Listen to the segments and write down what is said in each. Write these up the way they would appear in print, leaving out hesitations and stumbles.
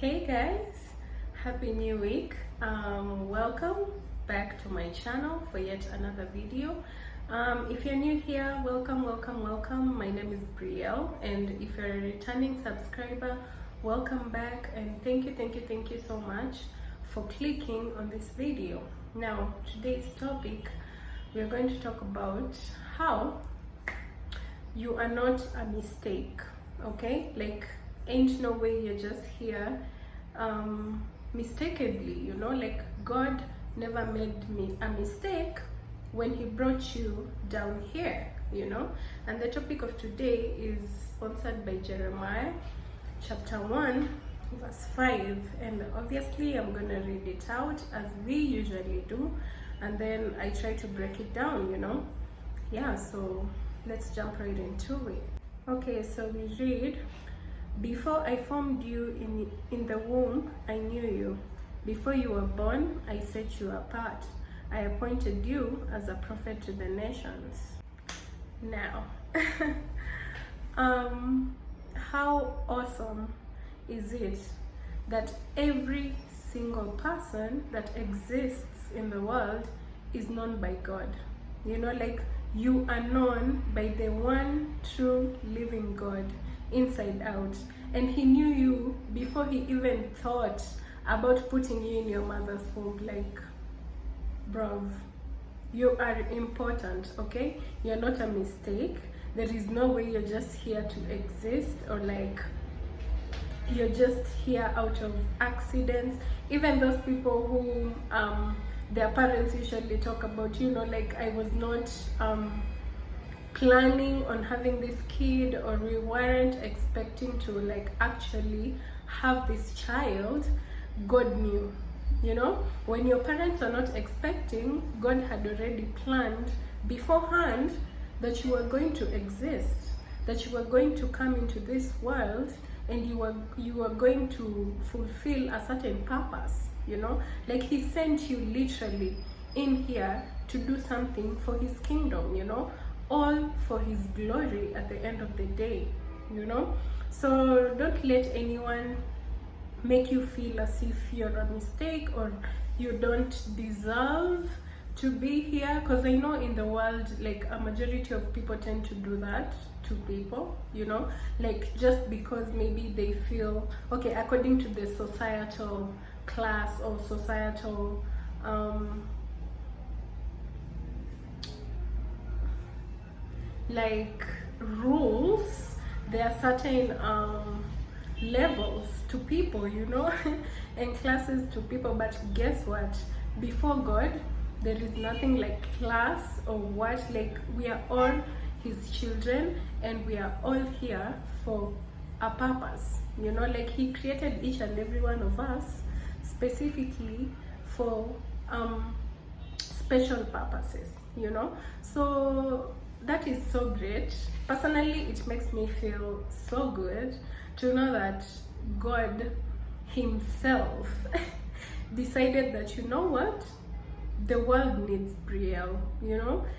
Hey guys, happy new week. Welcome back to my channel for yet another video. If you're new here, welcome. My name is Brielle, and if you're a returning subscriber, welcome back, and thank you so much for clicking on this video. Now, today's topic, we're going to talk about how you are not a mistake. Okay, like ain't no way you're just here mistakenly, like God never made me a mistake when he brought you down here, and the topic of today is sponsored by Jeremiah chapter 1 verse 5, and obviously I'm gonna read it out as we usually do, and then I try to break it down. So let's jump right into it. Okay, so we read, "Before I formed you in the womb, I knew you. Before you were born, I set you apart. I appointed you as a prophet to the nations." Now, how awesome is it that every single person that exists in the world is known by God? Like you are known by the one true living God inside out, and he knew you before he even thought about putting you in your mother's womb. Like, bruv, you are important, okay? You're not a mistake. There is no way you're just here to exist, or like you're just here out of accidents. Even those people who their parents usually talk about, like, I was not planning on having this kid, or we weren't expecting to like actually have this child. God knew. When your parents are not expecting, God had already planned beforehand that you were going to exist, that you were going to come into this world, and you were going to fulfill a certain purpose. Like he sent you literally in here to do something for his kingdom, all for his glory at the end of the day. So don't let anyone make you feel as if you're a mistake or you don't deserve to be here, because I know in the world, like, a majority of people tend to do that to people, like just because maybe they feel, okay, according to the societal class or societal like rules, there are certain levels to people, and classes to people. But guess what? Before God, there is nothing like class or what. Like, we are all his children, and we are all here for a purpose. Like he created each and every one of us specifically for special purposes. So that is so great. Personally, it makes me feel so good to know that God himself decided that, what, the world needs Brielle.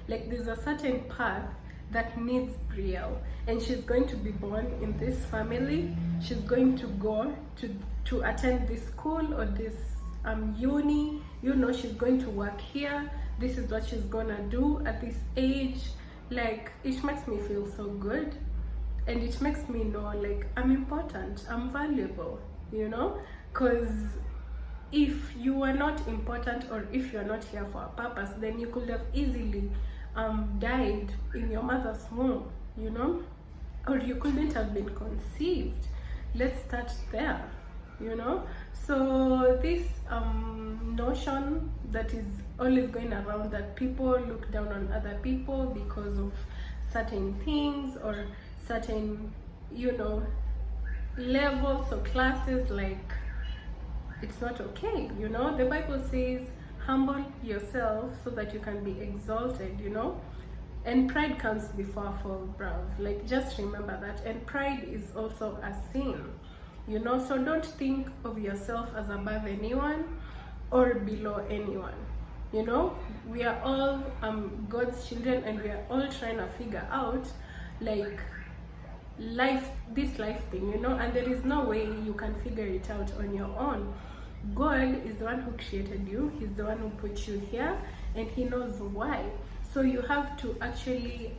Like there's a certain path that needs Brielle, and she's going to be born in this family. She's going to go to attend this school or this uni. She's going to work here. This is what she's gonna do at this age. Like, it makes me feel so good, and it makes me know, like, I'm important, I'm valuable, because if you are not important, or if you're not here for a purpose, then you could have easily died in your mother's womb, or you couldn't have been conceived. Let's start there. So this notion that is always going around, that people look down on other people because of certain things or certain levels or classes, like, it's not okay. The Bible says, humble yourself so that you can be exalted, and pride comes before a fall, bruv. Like, just remember that. And pride is also a sin, so don't think of yourself as above anyone or below anyone. We are all God's children, and we are all trying to figure out, like, this life thing, you know, and there is no way you can figure it out on your own. God is the one who created you, he's the one who put you here, and he knows why. So you have to actually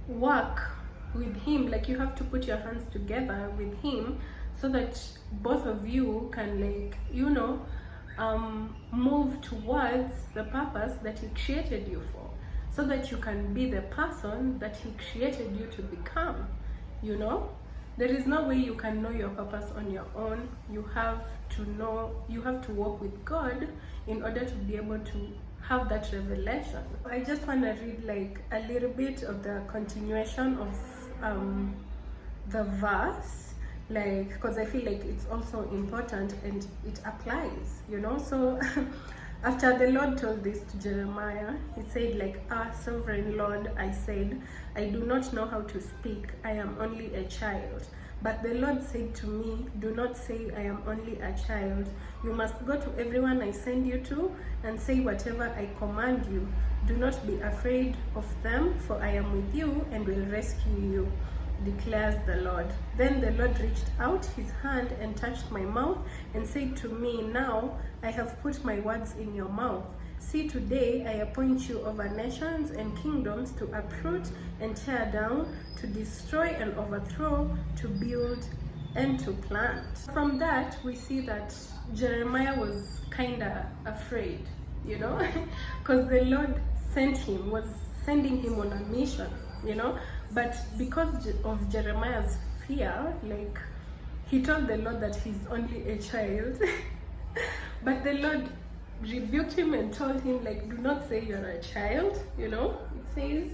work with him, like you have to put your hands together with him so that both of you can, like, you know, move towards the purpose that he created you for, so that you can be the person that he created you to become. You know, there is no way you can know your purpose on your own. You have to walk with God in order to be able to have that revelation. I just want to read like a little bit of the continuation of the verse, like, because I feel like it's also important and it applies, you know. So after the Lord told this to Jeremiah, he said, like, "Ah, sovereign Lord, I said, I do not know how to speak. I am only a child." But the Lord said to me, "Do not say I am only a child. You must go to everyone I send you to and say whatever I command you. Do not be afraid of them, for I am with you and will rescue you, declares the Lord." Then the Lord reached out his hand and touched my mouth and said to me, "Now I have put my words in your mouth. See, today I appoint you over nations and kingdoms, to uproot and tear down, to destroy and overthrow, to build and to plant." From that, we see that Jeremiah was kind of afraid, you know, because the Lord was sending him on a mission, you know. But because of Jeremiah's fear, like, he told the Lord that he's only a child. But the Lord rebuked him and told him, like, do not say you're a child, you know. It says,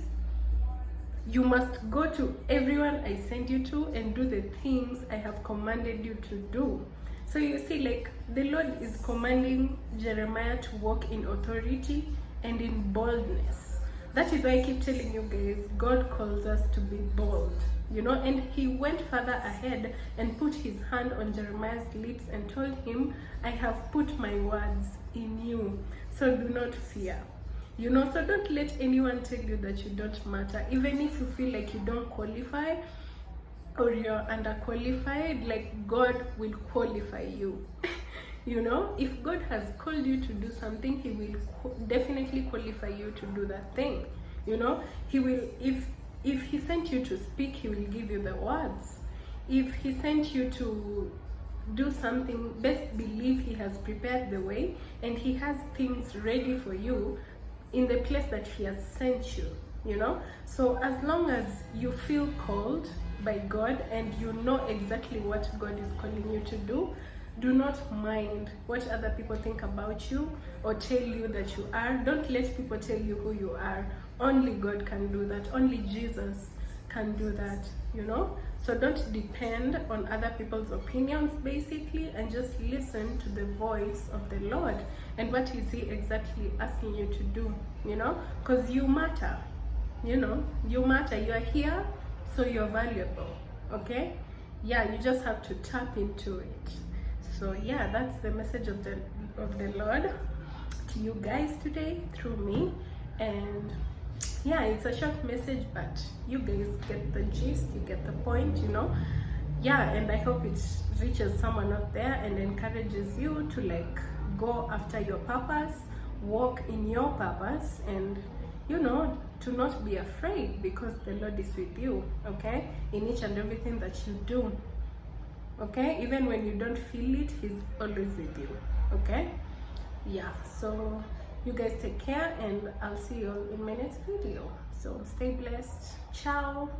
you must go to everyone I send you to and do the things I have commanded you to do. So you see, like, the Lord is commanding Jeremiah to walk in authority and in boldness. That is why I keep telling you guys, God calls us to be bold, you know. And he went further ahead and put his hand on Jeremiah's lips and told him, "I have put my words in you, so do not fear." You know, so don't let anyone tell you that you don't matter. Even if you feel like you don't qualify or you're underqualified, like, God will qualify you. You know, if God has called you to do something, he will definitely qualify you to do that thing. You know, he will, if he sent you to speak, he will give you the words. If he sent you to do something, best believe he has prepared the way and he has things ready for you in the place that he has sent you, you know. So as long as you feel called by God and you know exactly what God is calling you to do not mind what other people think about you or tell you that you are. Don't let people tell you who you are. Only God can do that. Only Jesus can do that, you know. So don't depend on other people's opinions, basically, and just listen to the voice of the Lord and what is he exactly asking you to do, you know, because you matter, you know. You matter. You are here, so you're valuable. Okay, yeah, you just have to tap into it. So yeah, that's the message of the Lord to you guys today through me. And yeah, it's a short message, but you guys get the gist, you get the point, you know. Yeah, and I hope it reaches someone out there and encourages you to, like, go after your purpose, walk in your purpose, and, you know, to not be afraid, because the Lord is with you, okay, in each and everything that you do. Okay, even when you don't feel it, he's always with you. Okay, yeah, so you guys take care, and I'll see you all in my next video. So stay blessed. Ciao.